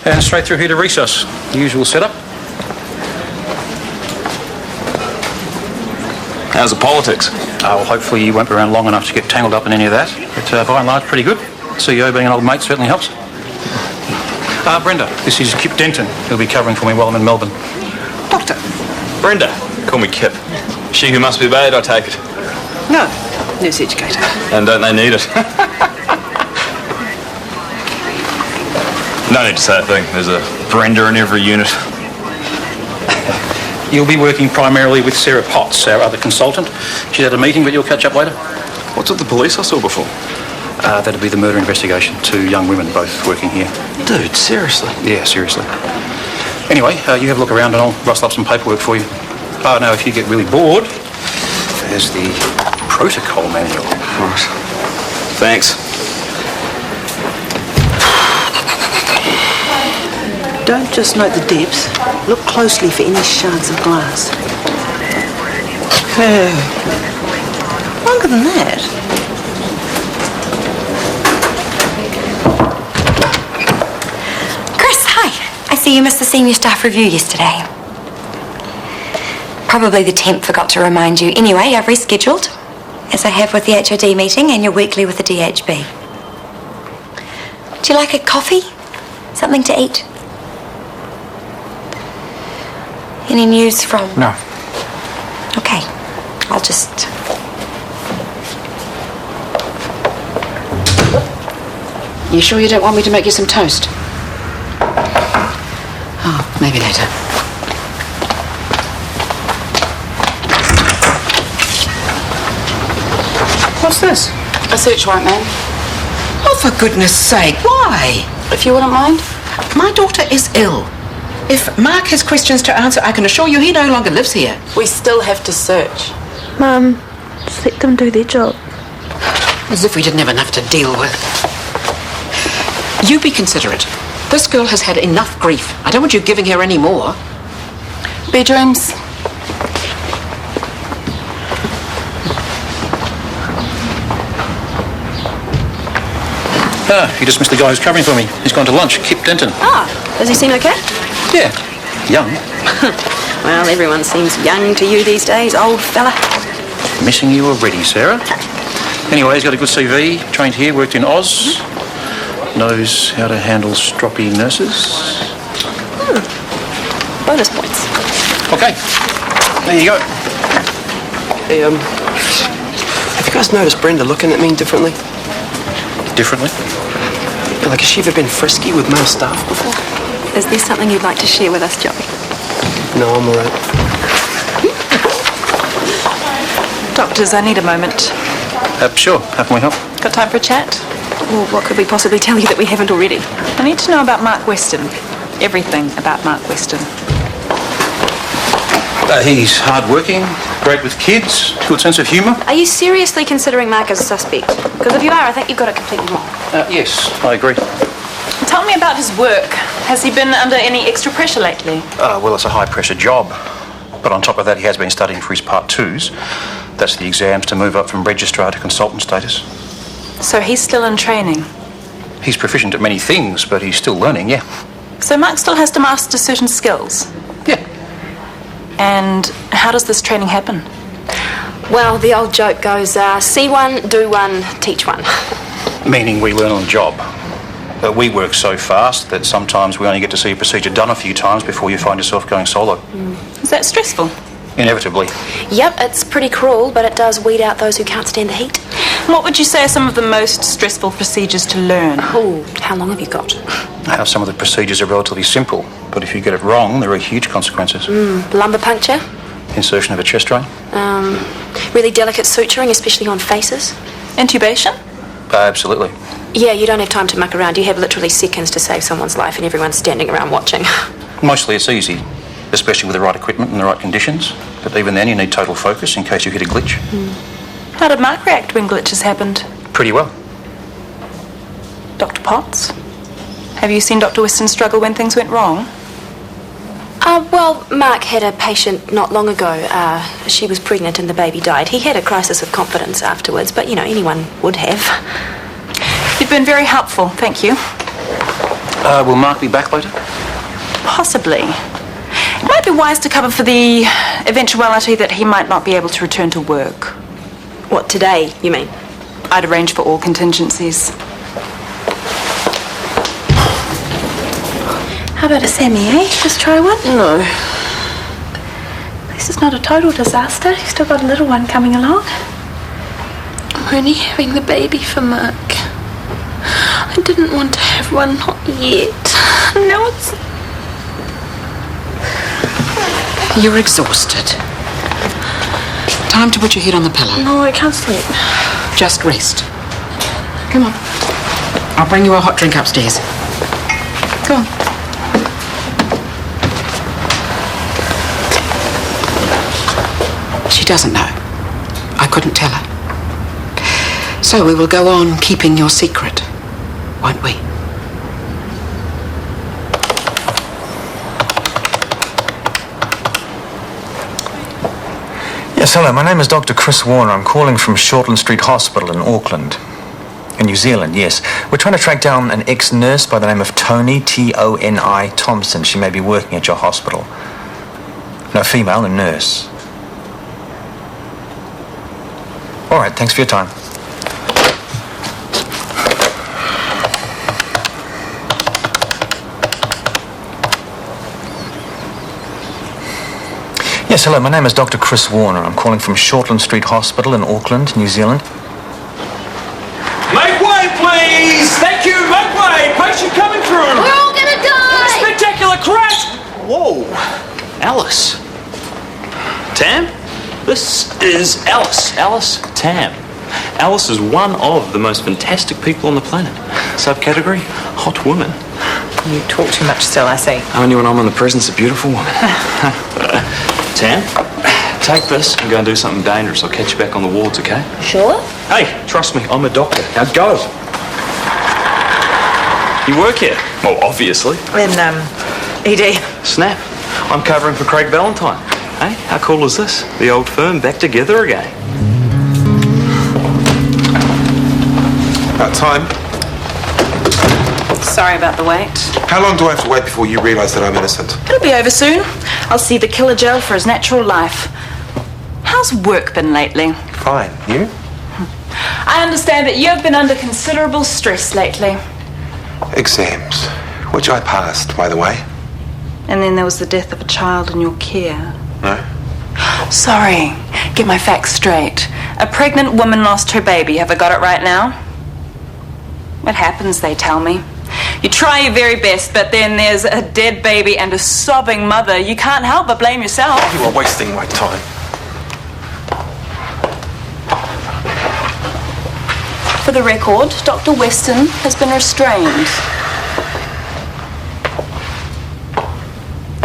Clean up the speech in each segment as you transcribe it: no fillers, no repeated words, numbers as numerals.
And straight through here to recess. Usual setup. How's the politics? Well, hopefully you won't be around long enough to get tangled up in any of that. But by and large, pretty good. CEO being an old mate certainly helps. Brenda, this is Kip Denton. He'll be covering for me while I'm in Melbourne. Doctor. Brenda. Call me Kip. She who must be obeyed, I take it. No, nurse educator. And don't they need it? No need to say a thing. There's a Brenda in every unit. You'll be working primarily with Sarah Potts, our other consultant. She's at a meeting, but you'll catch up later. What's with the police I saw before? That'll be the murder investigation. 2 young women both working here. Dude, seriously? Yeah, seriously. Anyway, you have a look around and I'll rustle up some paperwork for you. Now, if you get really bored, there's the protocol manual. Right. Thanks. Don't just note the depth. Look closely for any shards of glass. Longer than that. Chris, hi. I see you missed the senior staff review yesterday. Probably the temp forgot to remind you. Anyway, I've rescheduled, as I have with the HOD meeting and your weekly with the DHB. Do you like a coffee? Something to eat? Any news from... No. Okay. I'll just... You sure you don't want me to make you some toast? Oh, maybe later. What's this? A search warrant, ma'am. Oh, for goodness sake, why? If you wouldn't mind. My daughter is ill. If Mark has questions to answer, I can assure you he no longer lives here. We still have to search. Mum, just let them do their job. As if we didn't have enough to deal with. You be considerate. This girl has had enough grief. I don't want you giving her any more. Bedrooms. You just missed the guy who's covering for me. He's gone to lunch, Kip Denton. Does he seem okay? Yeah, young. Well, everyone seems young to you these days, old fella. Missing you already, Sarah. Anyway, he's got a good CV, trained here, worked in Oz, knows how to handle stroppy nurses. Bonus points. Okay, there you go. Hey, have you guys noticed Brenda looking at me differently? Differently? Like, has she ever been frisky with male staff before? Is there something you'd like to share with us, Joey? No, I'm all right. Doctors, I need a moment. Sure, how can we help? Got time for a chat? Well, what could we possibly tell you that we haven't already? I need to know about Mark Weston. Everything about Mark Weston. He's hard-working, great with kids, good sense of humour. Are you seriously considering Mark as a suspect? Because if you are, I think you've got it completely wrong. Yes, I agree. Tell me about his work. Has he been under any extra pressure lately? Well, it's a high-pressure job. But on top of that, he has been studying for his Part 2s. That's the exams to move up from registrar to consultant status. So he's still in training? He's proficient at many things, but he's still learning, yeah. So Mark still has to master certain skills? Yeah. And how does this training happen? Well, the old joke goes, see one, do one, teach one. Meaning we learn on the job. We work so fast that sometimes we only get to see a procedure done a few times before you find yourself going solo. Is that stressful? Inevitably. Yep, it's pretty cruel, but it does weed out those who can't stand the heat. What would you say are some of the most stressful procedures to learn? Oh, how long have you got? Some of the procedures are relatively simple, but if you get it wrong, there are huge consequences. Lumbar puncture? Insertion of a chest drain? Really delicate suturing, especially on faces? Intubation? Absolutely. Yeah, you don't have time to muck around. You have literally seconds to save someone's life and everyone's standing around watching. Mostly it's easy, especially with the right equipment and the right conditions. But even then, you need total focus in case you hit a glitch. How did Mark react when glitches happened? Pretty well. Dr. Potts? Have you seen Dr. Weston struggle when things went wrong? Well, Mark had a patient not long ago. She was pregnant and the baby died. He had a crisis of confidence afterwards, but, you know, anyone would have. You've been very helpful, thank you. Will Mark be back later? Possibly. It might be wise to cover for the eventuality that he might not be able to return to work. What, today, you mean? I'd arrange for all contingencies. How about a semi, eh? Just try one? No. This is not a total disaster. You've still got a little one coming along. I'm only having the baby for Mark. I didn't want to have one, not yet. Now it's... You're exhausted. Time to put your head on the pillow. No, I can't sleep. Just rest. Come on. I'll bring you a hot drink upstairs. Go on. She doesn't know. I couldn't tell her. So we will go on keeping your secret, won't we? Yes, hello. My name is Dr. Chris Warner. I'm calling from Shortland Street Hospital in Auckland. In New Zealand, yes. We're trying to track down an ex-nurse by the name of Toni, T-O-N-I, Thompson. She may be working at your hospital. No, female, a nurse. All right, thanks for your time. Yes, hello, my name is Dr. Chris Warner. I'm calling from Shortland Street Hospital in Auckland, New Zealand. Make way, please! Thank you, make way! Patient coming through! We're all gonna die! Spectacular crash! Whoa, Alice. Tam? This is Alice. Alice Tam. Alice is one of the most fantastic people on the planet. Subcategory, hot woman. You talk too much still, I see. Only when I'm in the presence of beautiful women. Tam, take this and go and do something dangerous. I'll catch you back on the wards, okay? Sure. Hey, trust me, I'm a doctor. Now go. You work here? Well, obviously. In, ED. Snap. I'm covering for Craig Valentine. Hey, how cool is this? The old firm back together again. About time. Sorry about the wait. How long do I have to wait before you realise that I'm innocent? It'll be over soon. I'll see the killer jailed for his natural life. How's work been lately? Fine. You? I understand that you've been under considerable stress lately. Exams. Which I passed, by the way. And then there was the death of a child in your care. No? Sorry. Get my facts straight. A pregnant woman lost her baby. Have I got it right now? It happens, they tell me. You try your very best, but then there's a dead baby and a sobbing mother. You can't help but blame yourself. You are wasting my time. For the record, Dr. Weston has been restrained.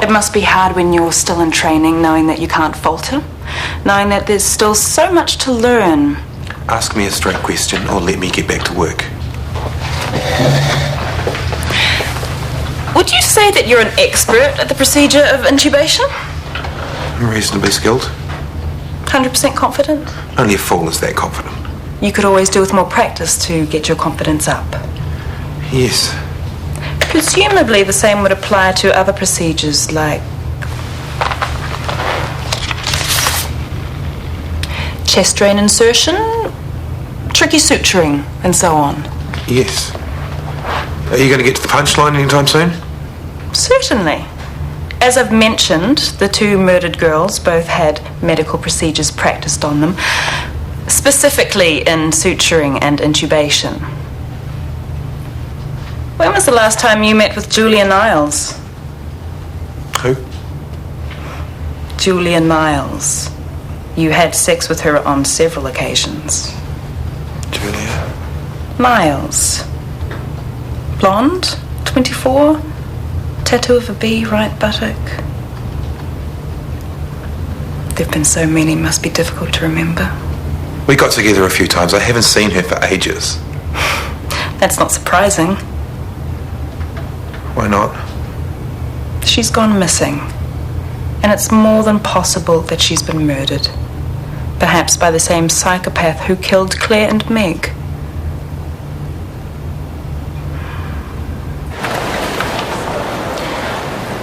It must be hard when you're still in training, knowing that you can't falter, knowing that there's still so much to learn. Ask me a straight question or let me get back to work. Would you say that you're an expert at the procedure of intubation? I'm reasonably skilled. 100% confident? Only a fool is that confident. You could always do with more practice to get your confidence up. Yes. Presumably the same would apply to other procedures like chest drain insertion, tricky suturing, and so on. Yes. Are you going to get to the punchline anytime soon? Certainly. As I've mentioned, the two murdered girls both had medical procedures practiced on them, specifically in suturing and intubation. When was the last time you met with Julia Niles? Who? Julia Niles. You had sex with her on several occasions. Julia? Niles. Blonde, 24, tattoo of a bee, right buttock. There've been so many, must be difficult to remember. We got together a few times. I haven't seen her for ages. That's not surprising. Why not? She's gone missing. And it's more than possible that she's been murdered. Perhaps by the same psychopath who killed Claire and Meg.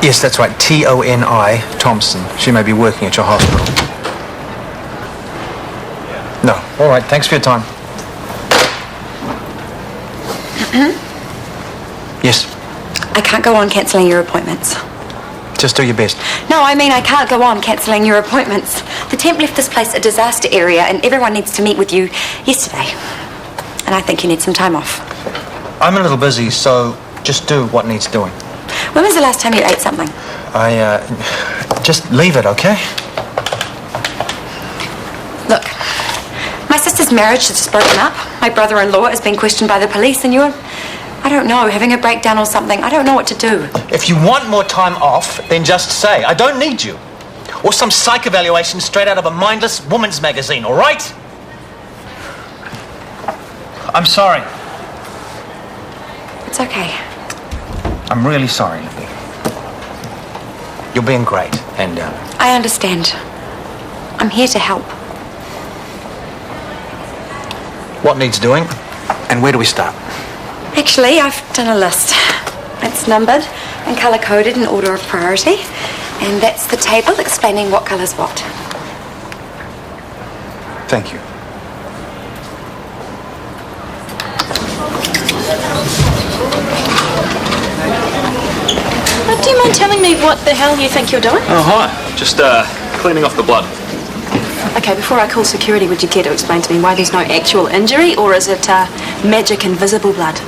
Yes, that's right. Toni Thompson. She may be working at your hospital. No. All right. Thanks for your time. Yes. I can't go on cancelling your appointments. Just do your best. No, I mean I can't go on cancelling your appointments. The temp left this place a disaster area and everyone needs to meet with you yesterday. And I think you need some time off. I'm a little busy, so just do what needs doing. When was the last time you ate something? Just leave it, okay? Look, my sister's marriage has just broken up. My brother-in-law has been questioned by the police and you're, I don't know, having a breakdown or something. I don't know what to do. If you want more time off, then just say, I don't need you. Or some psych evaluation straight out of a mindless woman's magazine, all right? I'm sorry. It's okay. I'm really sorry, Libby. You're being great, and I understand. I'm here to help. what needs doing, and where do we start? Actually, I've done a list. It's numbered and colour-coded in order of priority. And that's the table explaining what colour's what. Thank you. Do you mind telling me what the hell you think you're doing? Oh, hi. Just cleaning off the blood. Okay, before I call security, would you care to explain to me why there's no actual injury, or is it magic invisible blood?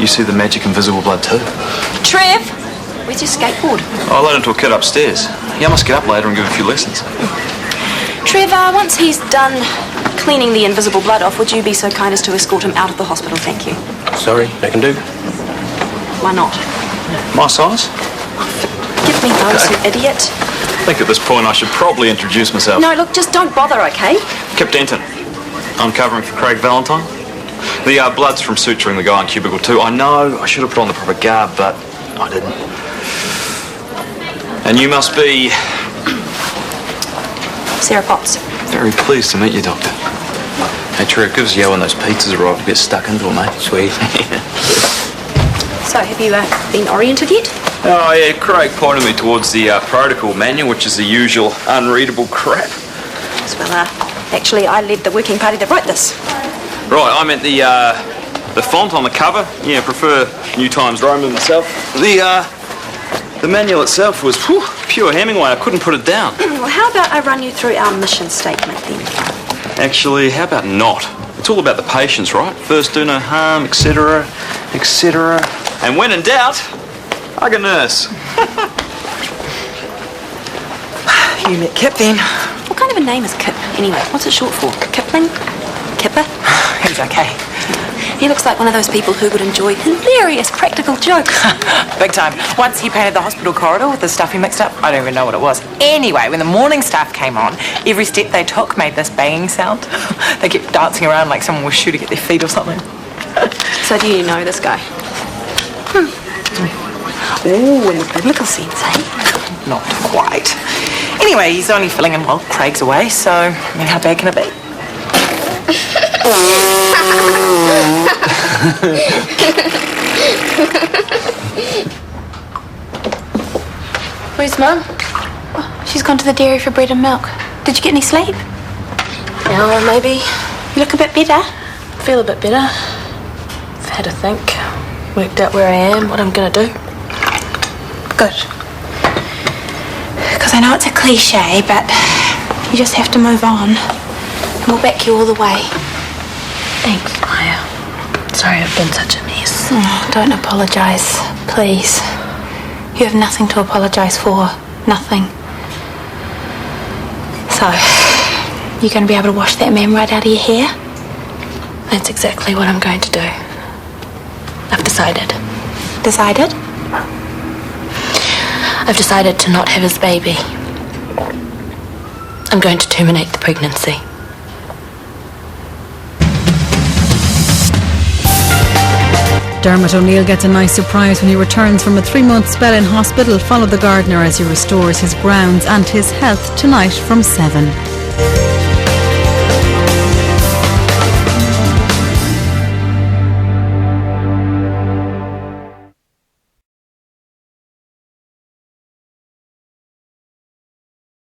You see the magic invisible blood too? Trev! Where's your skateboard? I let him to a kid upstairs. Yeah, I must get up later and give a few lessons. Trevor, once he's done cleaning the invisible blood off, would you be so kind as to escort him out of the hospital? Thank you. Sorry, I can do. Why not? My size? Give me those, you idiot. I think at this point I should probably introduce myself. No, look, just don't bother, okay? Kip Denton. I'm covering for Craig Valentine. The blood's from suturing the guy in cubicle 2. I know I should have put on the proper garb, but I didn't. And you must be... Sarah Potts. Very pleased to meet you, Doctor. Hey, Trev, give us a yell when those pizzas arrive to get stuck into them, mate. Sweet. So, have you been oriented yet? Oh, yeah, Craig pointed me towards the protocol manual, which is the usual unreadable crap. Well, actually, I led the working party that wrote this. Right, I meant the font on the cover. Yeah, prefer New Times Roman myself. The manual itself was pure Hemingway. I couldn't put it down. Well, how about I run you through our mission statement then? Actually, how about not? It's all about the patients, right? First, do no harm, etc., etc. And when in doubt, hug a nurse. You met Kip then. What kind of a name is Kip, anyway? What's it short for? Kipling? Kipper? He's okay. He looks like one of those people who would enjoy hilarious practical jokes. Big time. Once he painted the hospital corridor with the stuff he mixed up. I don't even know what it was. Anyway, when the morning staff came on, every step they took made this banging sound. They kept dancing around like someone was shooting at their feet or something. So do you know this guy? Ooh, in the biblical sense, eh? Not quite. Anyway, he's only filling in while Craig's away, so, I mean, how bad can it be? Where's Mum? Oh, she's gone to the dairy for bread and milk. Did you get any sleep? No, maybe. You look a bit better. Feel a bit better. I've had a think. Worked out where I am, what I'm gonna do. Good. Because I know it's a cliche, but you just have to move on. And we'll back you all the way. Thanks, Maya. Sorry I've been such a mess. Oh, don't apologise, please. You have nothing to apologise for. Nothing. So, you going to be able to wash that man right out of your hair? That's exactly what I'm going to do. I've decided. Decided? I've decided to not have his baby. I'm going to terminate the pregnancy. Dermot O'Neill gets a nice surprise when he returns from a 3-month spell in hospital. Follow the gardener as he restores his grounds and his health tonight from 7.